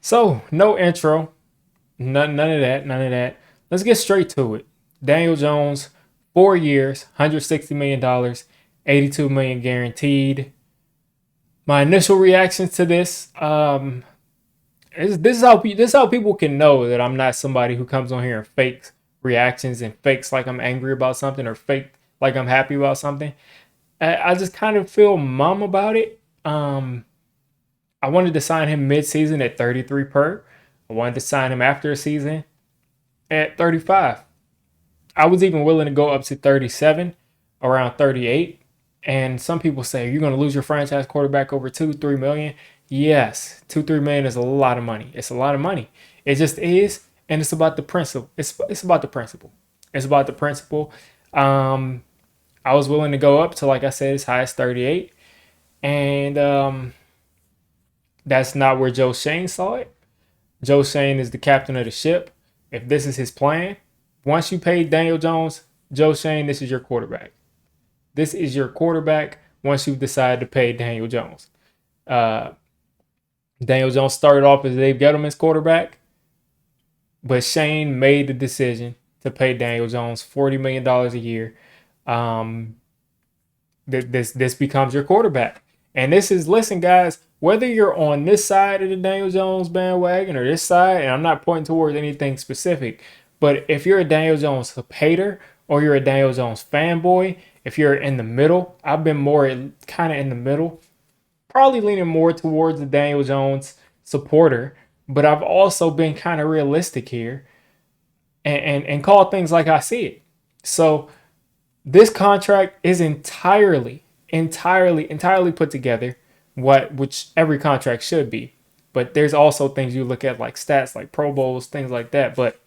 So, no intro, none of that, none of that. Let's get straight to it. Daniel Jones, 4 years, $160 million, 82 million guaranteed. My initial reactions to this, this is how people can know that I'm not somebody who comes on here and fakes reactions and fakes like I'm angry about something or fake like I'm happy about something. I just kind of feel mum about it. I wanted to sign him mid-season at 33 per. I wanted to sign him after a season at 35. I was even willing to go up to 37, around 38. And some people say you're going to lose your franchise quarterback over 2-3 million. Yes, 2-3 million is a lot of money. It's a lot of money. It just is, and it's about the principle. It's about the principle. It's about the principle. Um, I was willing to go up to, like I said, as high as 38, and that's not where Joe Schoen saw it. Joe Schoen is the captain of the ship. If this is his plan, once you pay Daniel Jones, Joe Schoen, this is your quarterback. This is your quarterback once you've decided to pay Daniel Jones. Uh, Daniel Jones started off as Dave Gettleman's quarterback, but Shane made the decision to pay Daniel Jones $40 million a year. Um, this becomes your quarterback. And this is, listen, guys, whether you're on this side of the Daniel Jones bandwagon or this side, and I'm not pointing towards anything specific, but if you're a Daniel Jones hater or you're a Daniel Jones fanboy, if you're in the middle, I've been more kind of in the middle, probably leaning more towards the Daniel Jones supporter, but I've also been kind of realistic here and call things like I see it. So this contract is entirely put together, which every contract should be. But there's also things you look at like stats, like Pro Bowls, things like that. But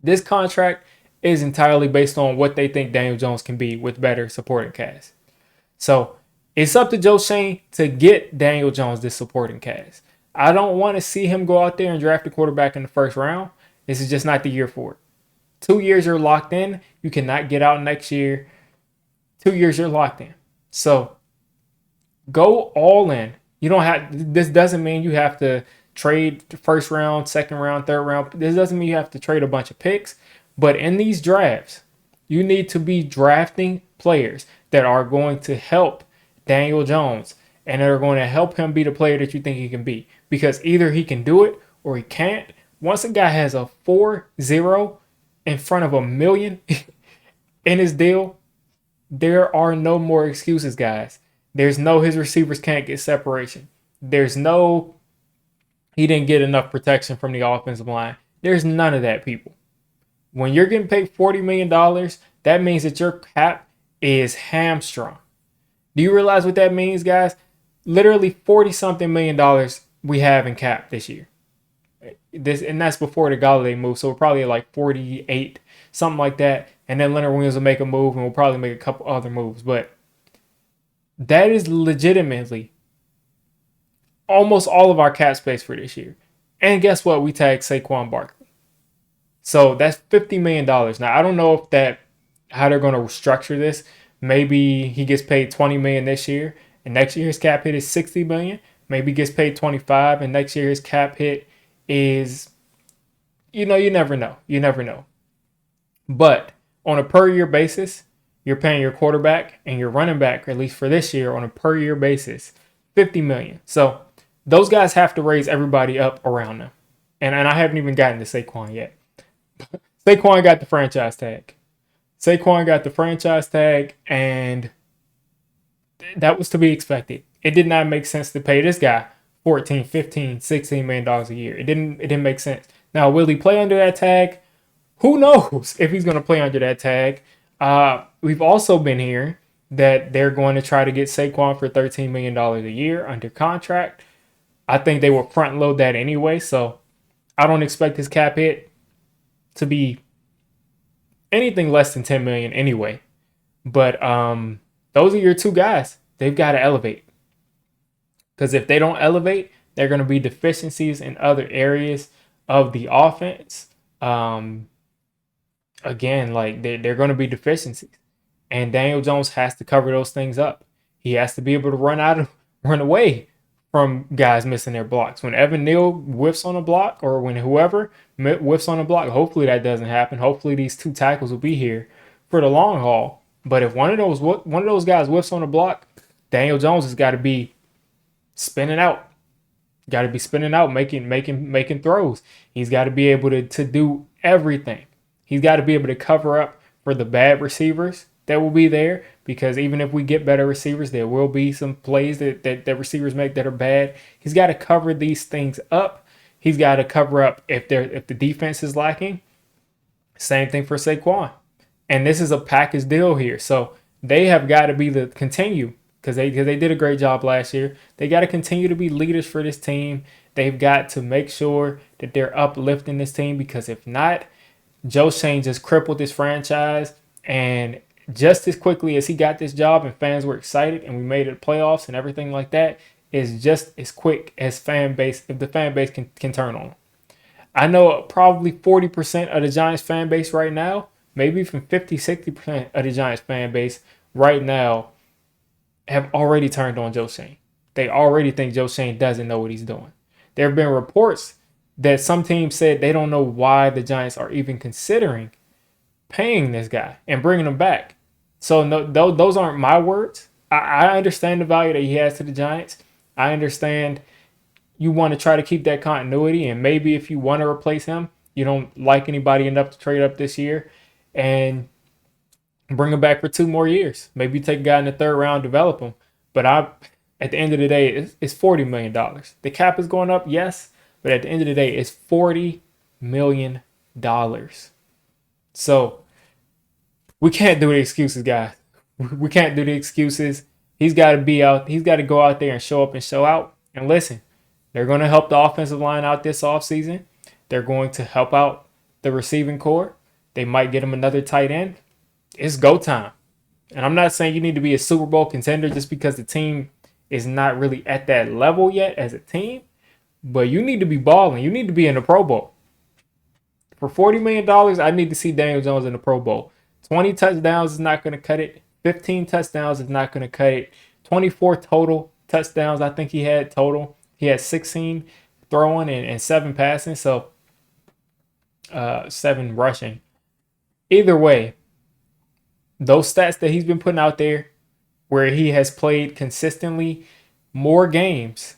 this contract is entirely based on what they think Daniel Jones can be with better supporting cast. So it's up to Joe Schoen to get Daniel Jones this supporting cast. I don't want to see him go out there and draft a quarterback in the first round. This is just not the year for it. 2 years you're locked in. You cannot get out next year. 2 years you're locked in. So go all in. You don't have. This doesn't mean you have to trade the first round, second round, third round. This doesn't mean you have to trade a bunch of picks. But in these drafts, you need to be drafting players that are going to help Daniel Jones and that are going to help him be the player that you think he can be. Because either he can do it or he can't. Once a guy has a 4-0 in front of a million in his deal, there are no more excuses, guys. There's no his receivers can't get separation. There's no he didn't get enough protection from the offensive line. There's none of that, people. When you're getting paid $40 million, that means that your cap is hamstrung. Do you realize what that means, guys? Literally 40 something $million we have in cap this year. And that's before the Galladay move, so we're probably at like 48, something like that. And then Leonard Williams will make a move, and we'll probably make a couple other moves. But that is legitimately almost all of our cap space for this year. And guess what? We tagged Saquon Barkley. So that's $50 million. Now, I don't know if that how they're going to structure this. Maybe he gets paid $20 million this year, and next year his cap hit is $60 million. Maybe he gets paid $25, and next year his cap hit is, you never know. You never know. But on a per year basis, you're paying your quarterback and your running back, at least for this year, on a per year basis, $50 million. So those guys have to raise everybody up around them. And I haven't even gotten to Saquon yet. Saquon got the franchise tag. And that was to be expected. It did not make sense to pay this guy 14, 15, $16 million a year. It didn't make sense. Now, will he play under that tag? Who knows if he's going to play under that tag? We've also been hearing that they're going to try to get Saquon for $13 million a year under contract. I think they will front load that anyway, so I don't expect his cap hit to be anything less than $10 million anyway. But those are your two guys. They've got to elevate. Because if they don't elevate, they're going to be deficiencies in other areas of the offense. Again, like they're going to be deficiencies. And Daniel Jones has to cover those things up. He has to be able to run away from guys missing their blocks. When Evan Neal whiffs on a block, or when whoever whiffs on a block, hopefully that doesn't happen. Hopefully these two tackles will be here for the long haul. But if one of those guys whiffs on a block, Daniel Jones has got to be spinning out. Got to be spinning out, making throws. He's got to be able to do everything. He's got to be able to cover up for the bad receivers that will be there, because even if we get better receivers, there will be some plays that receivers make that are bad. He's got to cover these things up. He's got to cover up if the defense is lacking. Same thing for Saquon. And this is a package deal here. So they have got to be the continue, because they did a great job last year. They got to continue to be leaders for this team. They've got to make sure that they're uplifting this team, because if not, Joe Schoen just crippled this franchise. And just as quickly as he got this job and fans were excited and we made it playoffs and everything like that, is just as quick as if the fan base can turn on him. I know probably 40% of the Giants fan base right now, maybe even 50, 60% of the Giants fan base right now have already turned on Joe Schoen. They already think Joe Schoen doesn't know what he's doing. There have been reports that some teams said they don't know why the Giants are even considering paying this guy and bringing him back. So no, those aren't my words. I understand the value that he has to the Giants. I understand you want to try to keep that continuity, and maybe if you want to replace him, you don't like anybody enough to trade up this year and bring him back for 2 more years. Maybe you take a guy in the 3rd round, develop him. But at the end of the day, it's $40 million. The cap is going up, yes, but at the end of the day, it's $40 million. So we can't do the excuses, guys. We can't do the excuses. He's got to be out. He's got to go out there and show up and show out. And listen, they're going to help the offensive line out this offseason. They're going to help out the receiving core. They might get him another tight end. It's go time. And I'm not saying you need to be a Super Bowl contender just because the team is not really at that level yet as a team. But you need to be balling. You need to be in the Pro Bowl. For $40 million, I need to see Daniel Jones in the Pro Bowl. 20 touchdowns is not going to cut it. 15 touchdowns is not going to cut it. 24 total touchdowns I think he had total. He had 16 throwing and 7 passing. So 7 rushing. Either way, those stats that he's been putting out there, where he has played consistently more games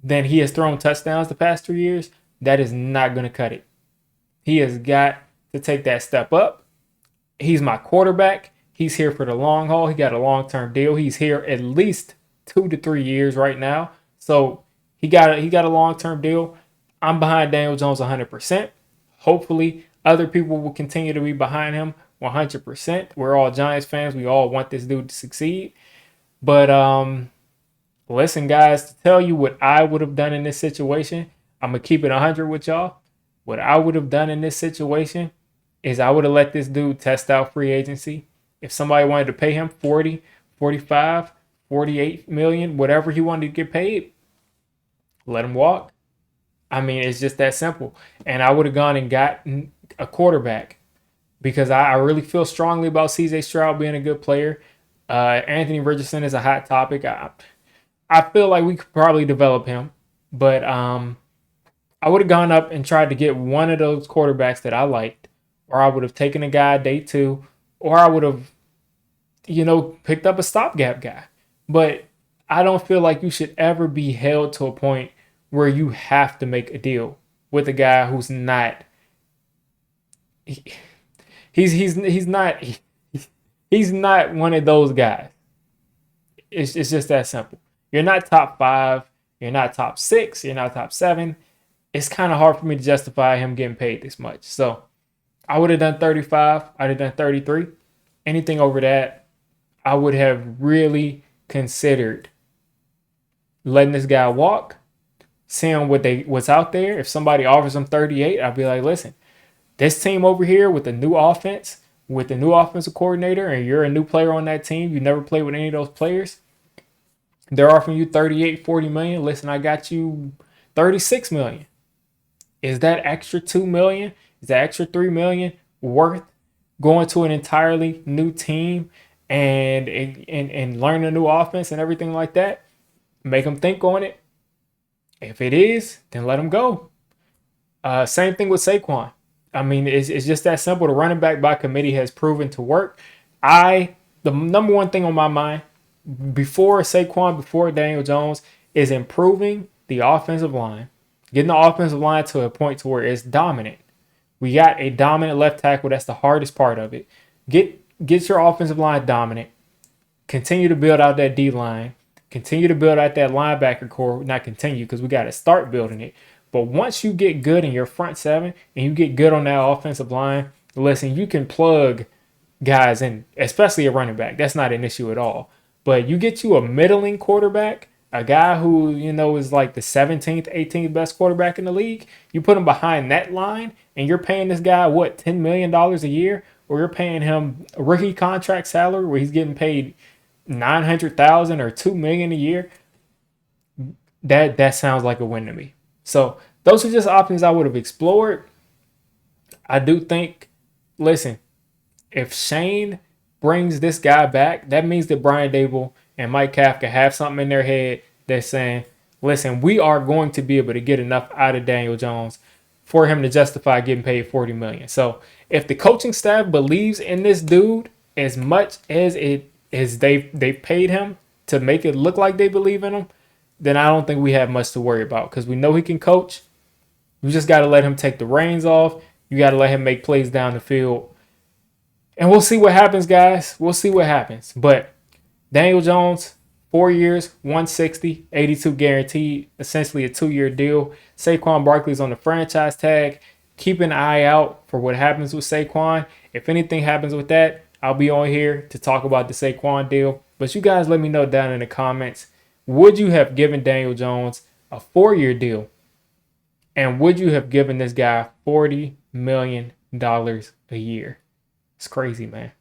than he has thrown touchdowns the past 3 years, that is not going to cut it. He has got to take that step up. He's my quarterback. He's here for the long haul. He got a long-term deal. He's here at least 2 to 3 years right now. So he got a long-term deal. I'm behind Daniel Jones 100%. Hopefully, other people will continue to be behind him 100%. We're all Giants fans. We all want this dude to succeed. But listen, guys, to tell you what I would have done in this situation, I'm going to keep it 100 with y'all. What I would have done in this situation is I would have let this dude test out free agency. If somebody wanted to pay him 40, 45, 48 million, whatever he wanted to get paid, let him walk. I mean, it's just that simple. And I would have gone and gotten a quarterback, because I really feel strongly about CJ Stroud being a good player. Anthony Richardson is a hot topic. I feel like we could probably develop him, but I would have gone up and tried to get one of those quarterbacks that I liked, or I would have taken a guy day 2, or I would have, picked up a stopgap guy. But I don't feel like you should ever be held to a point where you have to make a deal with a guy who's not. He's not one of those guys. It's just that simple. You're not top 5. You're not top 6. You're not top 7. It's kind of hard for me to justify him getting paid this much. So I would have done 35. I'd have done 33. Anything over that, I would have really considered letting this guy walk, seeing what's out there. If somebody offers him 38, I'd be like, listen, this team over here with the new offense, with the new offensive coordinator, and you're a new player on that team, you never played with any of those players, they're offering you 38, 40 million. Listen, I got you 36 million. Is that extra 2 million? Is that extra 3 million worth going to an entirely new team and learn a new offense and everything like that? Make them think on it. If it is, then let him go. Same thing with Saquon. I mean, it's just that simple. The running back by committee has proven to work. The number one thing on my mind before Saquon, before Daniel Jones, is improving the offensive line, getting the offensive line to a point to where it's dominant. We got a dominant left tackle. That's the hardest part of it. Get your offensive line dominant. Continue to build out that D line. Continue to build out that linebacker core. Not continue because we got to start building it. But once you get good in your front seven and you get good on that offensive line, listen, you can plug guys in, especially a running back. That's not an issue at all. But you get you a middling quarterback, a guy who, is like the 17th, 18th best quarterback in the league. You put him behind that line and you're paying this guy, what, $10 million a year? Or you're paying him a rookie contract salary where he's getting paid $900,000 or $2 million a year. That sounds like a win to me. So those are just options I would have explored. I do think, listen, if Shane brings this guy back, that means that Brian Dable and Mike Kafka have something in their head that's saying, listen, we are going to be able to get enough out of Daniel Jones for him to justify getting paid $40 million. So if the coaching staff believes in this dude as much as they paid him to make it look like they believe in him, then I don't think we have much to worry about because we know he can coach. You just got to let him take the reins off. You got to let him make plays down the field. And we'll see what happens, guys. We'll see what happens. But Daniel Jones, 4 years, 160, 82 guaranteed, essentially a 2-year deal. Saquon Barkley's on the franchise tag. Keep an eye out for what happens with Saquon. If anything happens with that, I'll be on here to talk about the Saquon deal. But you guys let me know down in the comments. Would you have given Daniel Jones a 4-year deal? And would you have given this guy $40 million a year? It's crazy, man.